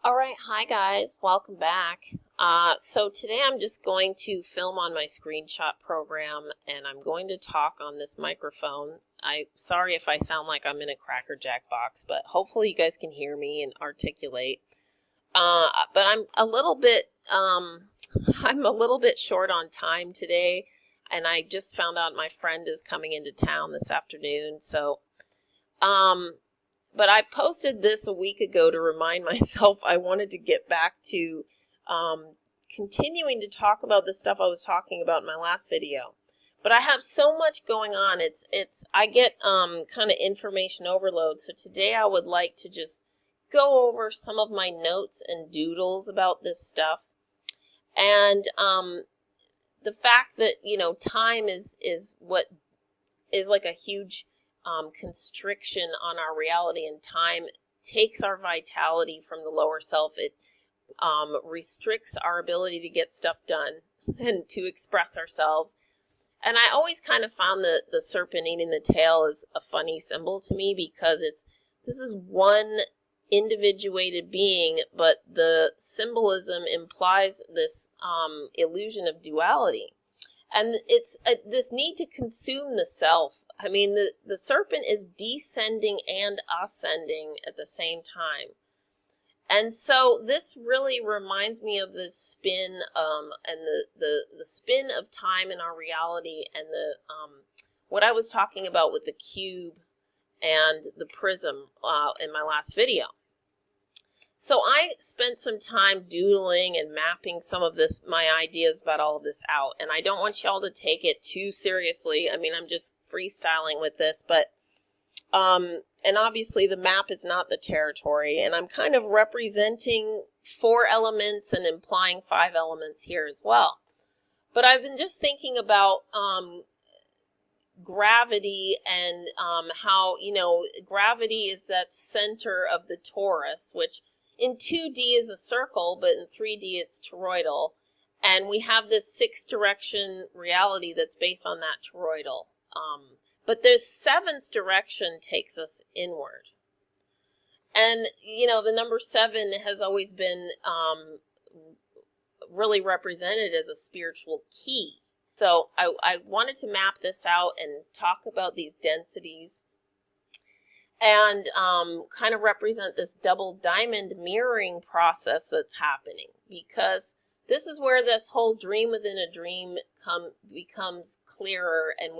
All right, hi guys, welcome back. So today I'm just going to film on my screenshot program and I'm going to talk on this microphone. Sorry if I sound like I'm in a Cracker Jack box, but hopefully you guys can hear me and articulate. But I'm a little bit short on time today, and I just found out my friend is coming into town this afternoon, so but I posted this a week ago to remind myself I wanted to get back to continuing to talk about the stuff I was talking about in my last video. But I have so much going on. I get kind of information overload. So today I would like to just go over some of my notes and doodles about this stuff. And the fact that, time is what is like a huge constriction on our reality, and time takes our vitality from the lower self. It restricts our ability to get stuff done and to express ourselves. And I always kind of found the serpent eating the tail is a funny symbol to me, because this is one individuated being, but the symbolism implies this illusion of duality. And it's this need to consume the self. I mean, the serpent is descending and ascending at the same time. And so this really reminds me of the spin and the spin of time in our reality, and what I was talking about with the cube and the prism in my last video. So I spent some time doodling and mapping some of my ideas about all of this out. And I don't want y'all to take it too seriously. I mean, I'm just freestyling with this, but, and obviously the map is not the territory, and I'm kind of representing 4 elements and implying 5 elements here as well. But I've been just thinking about, gravity and, how, gravity is that center of the torus, which in 2D is a circle, but in 3D it's toroidal. And we have this 6-direction reality that's based on that toroidal. But the 7th direction takes us inward. And, the number 7 has always been really represented as a spiritual key. So I wanted to map this out and talk about these densities, and kind of represent this double diamond mirroring process that's happening, because this is where this whole dream within a dream becomes clearer. And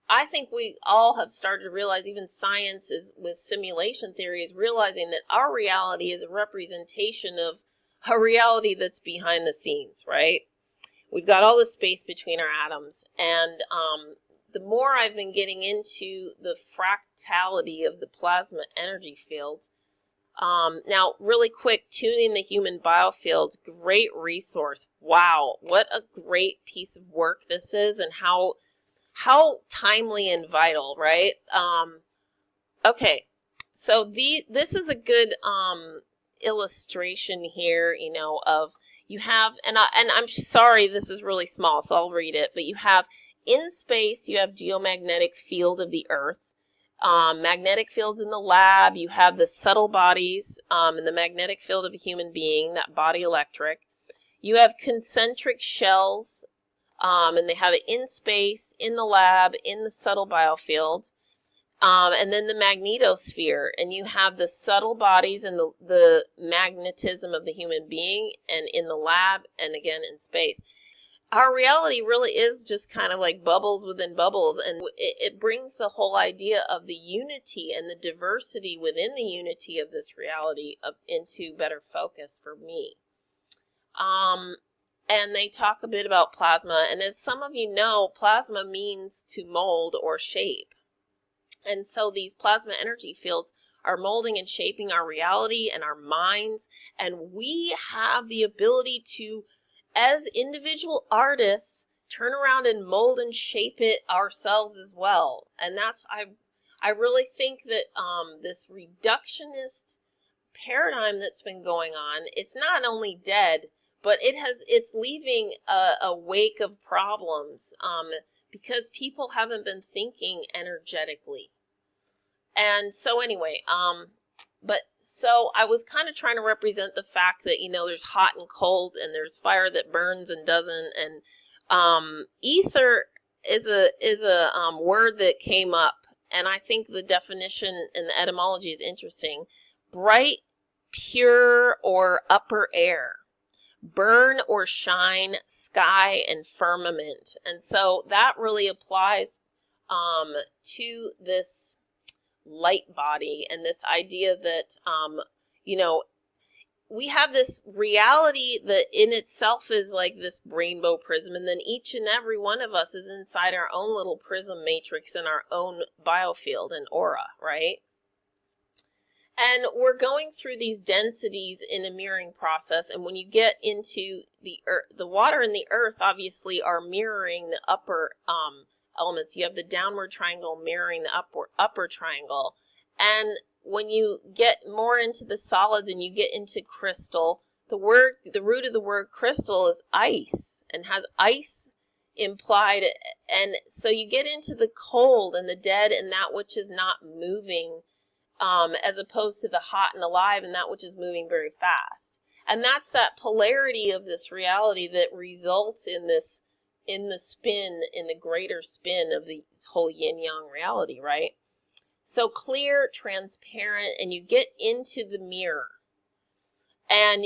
I think we all have started to realize, even science is with simulation theory is realizing that our reality is a representation of a reality that's behind the scenes, right? We've got all this space between our atoms, and the more I've been getting into the fractality of the plasma energy field. Now, really quick, tuning the human biofield, great resource. Wow, what a great piece of work this is, and how timely and vital, right? Okay, so this is a good illustration here, of you have, and I'm sorry this is really small, so I'll read it, but you have in space, you have geomagnetic field of the Earth, magnetic fields in the lab, you have the subtle bodies and the magnetic field of a human being, that body electric. You have concentric shells, and they have it in space, in the lab, in the subtle biofield. And then the magnetosphere, and you have the subtle bodies and the magnetism of the human being, and in the lab, and again in space. Our reality really is just kind of like bubbles within bubbles, and it brings the whole idea of the unity and the diversity within the unity of this reality into better focus for me. And they talk a bit about plasma, and as some of you know, plasma means to mold or shape. And so these plasma energy fields are molding and shaping our reality and our minds, and we have the ability to, as individual artists, turn around and mold and shape it ourselves as well. And that's, I really think that this reductionist paradigm that's been going on, it's not only dead, but it's leaving a wake of problems, because people haven't been thinking energetically. And so anyway, but so I was kind of trying to represent the fact that, there's hot and cold, and there's fire that burns and doesn't. And ether is a word that came up, and I think the definition and the etymology is interesting. Bright, pure, or upper air. Burn or shine, sky, and firmament. And so that really applies to this light body, and this idea that, we have this reality that in itself is like this rainbow prism, and then each and every one of us is inside our own little prism matrix in our own biofield and aura, right? And we're going through these densities in a mirroring process, and when you get into the earth, the water and the earth obviously are mirroring the upper elements. You have the downward triangle mirroring the upper triangle, and when you get more into the solids and you get into crystal, the root of the word crystal is ice, and has ice implied, and so you get into the cold and the dead and that which is not moving, as opposed to the hot and alive and that which is moving very fast. And that's that polarity of this reality that results in this, in the greater spin of the whole yin-yang reality, right? So clear, transparent, and you get into the mirror and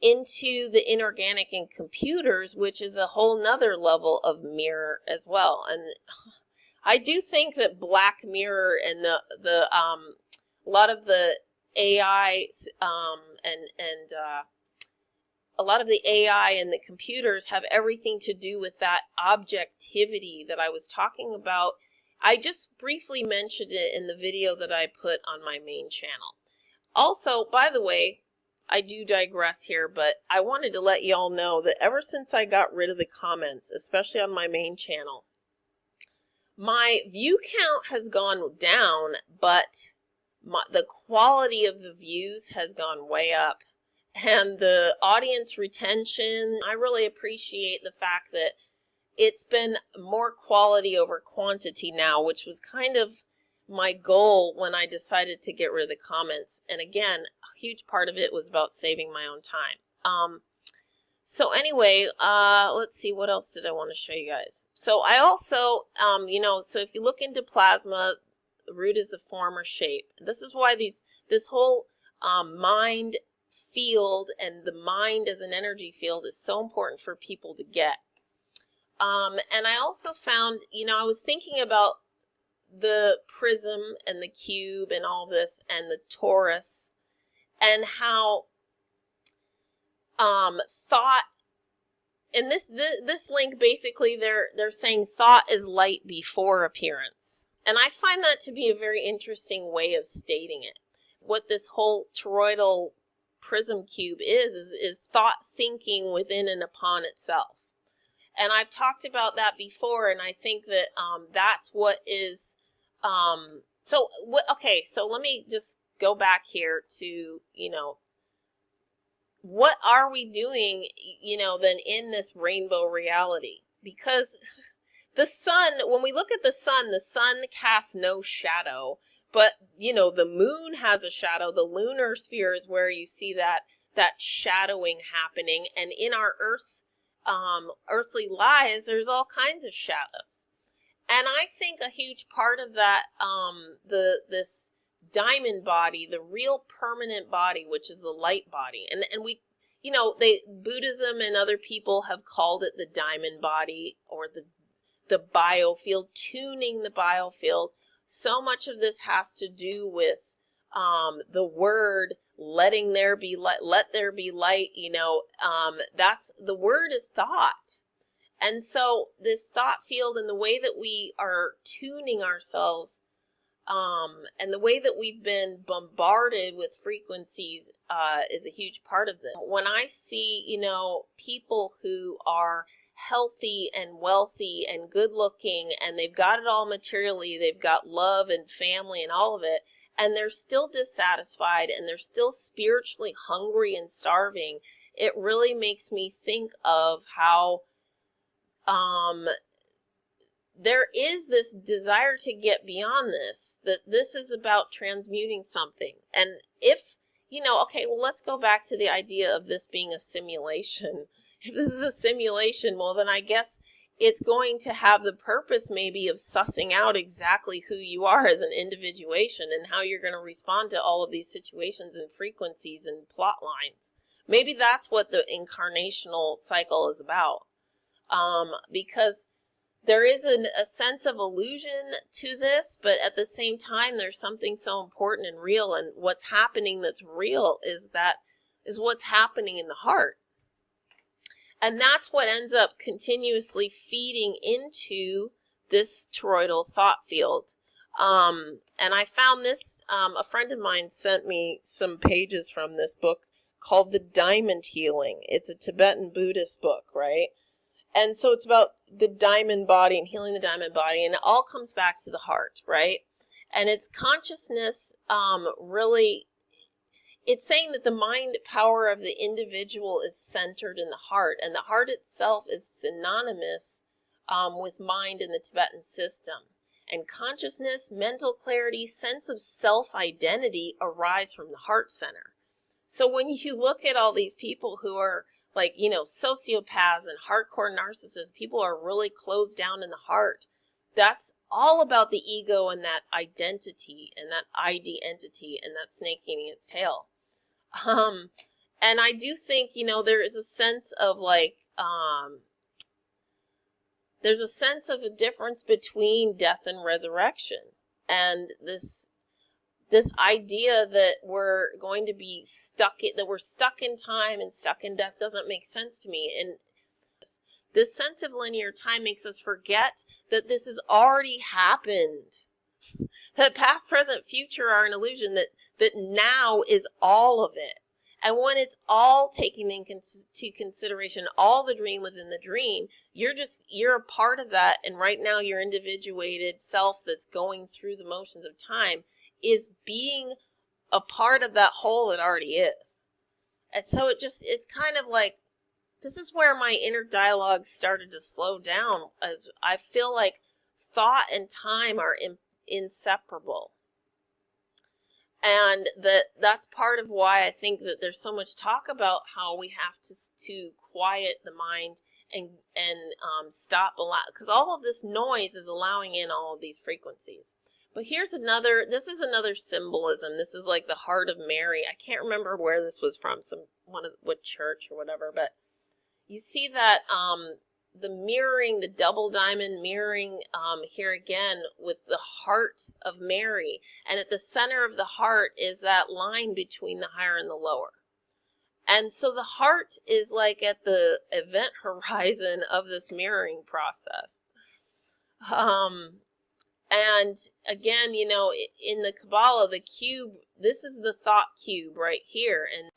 into the inorganic and computers, which is a whole nother level of mirror as well. And I do think that Black Mirror and a lot of the AI and a lot of the AI and the computers have everything to do with that objectivity that I was talking about. I just briefly mentioned it in the video that I put on my main channel. Also, by the way, I do digress here, but I wanted to let y'all know that ever since I got rid of the comments, especially on my main channel, my view count has gone down, but the quality of the views has gone way up. And the audience retention, I really appreciate the fact that it's been more quality over quantity now, which was kind of my goal when I decided to get rid of the comments. And again, a huge part of it was about saving my own time. So anyway, let's see, what else did I want to show you guys? So I also, so if you look into plasma, the root is the form or shape. This is why this whole mind field and the mind as an energy field is so important for people to get. And I also found, I was thinking about the prism and the cube and all this and the torus, and how thought, and this link basically they're saying thought is light before appearance. And I find that to be a very interesting way of stating it. What this whole toroidal prism cube is thought thinking within and upon itself. And I've talked about that before, and I think that that's what is, so let me just go back here to, what are we doing, then in this rainbow reality? Because the sun, when we look at the sun casts no shadow, but, the moon has a shadow. The lunar sphere is where you see that shadowing happening, and in our earthly lives, there's all kinds of shadows. And I think a huge part of that, this diamond body, the real permanent body, which is the light body, and we, Buddhism and other people have called it the diamond body, or the biofield, tuning the biofield. So much of this has to do with the word, letting there be light, let there be light, that's, the word is thought. And so this thought field and the way that we are tuning ourselves, and the way that we've been bombarded with frequencies, is a huge part of this. When I see, people who are healthy and wealthy and good looking, and they've got it all materially, they've got love and family and all of it, and they're still dissatisfied and they're still spiritually hungry and starving, it really makes me think of how there is this desire to get beyond this, that this is about transmuting something. And if, okay, well, let's go back to the idea of this being a simulation. If this is a simulation, well, then I guess it's going to have the purpose maybe of sussing out exactly who you are as an individuation and how you're going to respond to all of these situations and frequencies and plot lines. Maybe that's what the incarnational cycle is about. Because there is a sense of illusion to this, but at the same time, there's something so important and real, and what's happening that's real is what's happening in the heart. And that's what ends up continuously feeding into this toroidal thought field. And I found this, a friend of mine sent me some pages from this book called The Diamond Healing. It's a Tibetan Buddhist book, right? And so it's about the diamond body and healing the diamond body, and it all comes back to the heart, right? And it's consciousness, really, it's saying that the mind power of the individual is centered in the heart, and the heart itself is synonymous with mind in the Tibetan system. And consciousness, mental clarity, sense of self-identity arise from the heart center. So when you look at all these people who are like, sociopaths and hardcore narcissists, people are really closed down in the heart. That's all about the ego and that identity and that ID entity and that snake eating its tail. And I do think, there is a sense of there's a sense of a difference between death and resurrection. And this idea that we're going to be that we're stuck in time and stuck in death doesn't make sense to me. And this sense of linear time makes us forget that this has already happened. That past, present, future are an illusion, that now is all of it. And when it's all taken into consideration, all the dream within the dream, you're a part of that. And right now your individuated self that's going through the motions of time is being a part of that whole that already is. And so it's kind of like, this is where my inner dialogue started to slow down, as I feel like thought and time are inseparable. And that's part of why I think that there's so much talk about how we have to quiet the mind and stop, because all of this noise is allowing in all of these frequencies. But this is another symbolism. This is like the heart of Mary. I can't remember where this was from, what church or whatever, but you see that the mirroring, the double diamond mirroring here again with the heart of Mary. And at the center of the heart is that line between the higher and the lower. And so the heart is like at the event horizon of this mirroring process. And again, in the Kabbalah, the cube, this is the thought cube right here. And